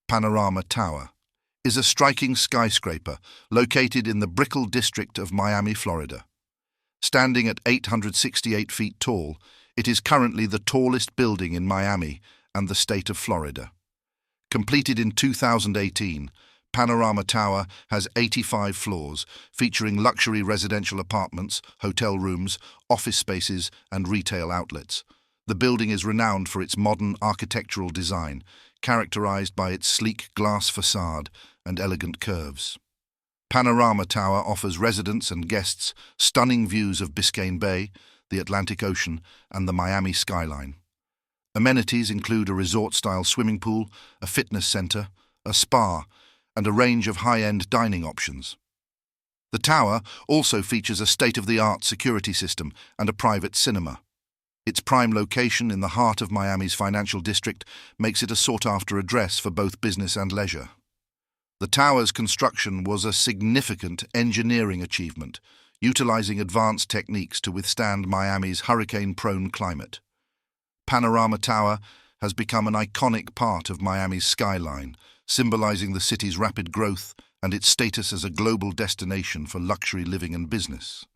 Panorama Tower, is a striking skyscraper located in the Brickell district of Miami, Florida. Standing at 868 feet tall, it is currently the tallest building in Miami and the state of Florida. Completed in 2018, Panorama Tower has 85 floors, featuring luxury residential apartments, hotel rooms, office spaces, and retail outlets. The building is renowned for its modern architectural design, characterized by its sleek glass facade and elegant curves. Panorama Tower offers residents and guests stunning views of Biscayne Bay, the Atlantic Ocean, and the Miami skyline. Amenities include a resort-style swimming pool, a fitness center, a spa, and a range of high-end dining options. The tower also features a state-of-the-art security system and a private cinema. Its prime location in the heart of Miami's financial district makes it a sought-after address for both business and leisure. The tower's construction was a significant engineering achievement, utilizing advanced techniques to withstand Miami's hurricane-prone climate. Panorama Tower has become an iconic part of Miami's skyline, symbolizing the city's rapid growth and its status as a global destination for luxury living and business.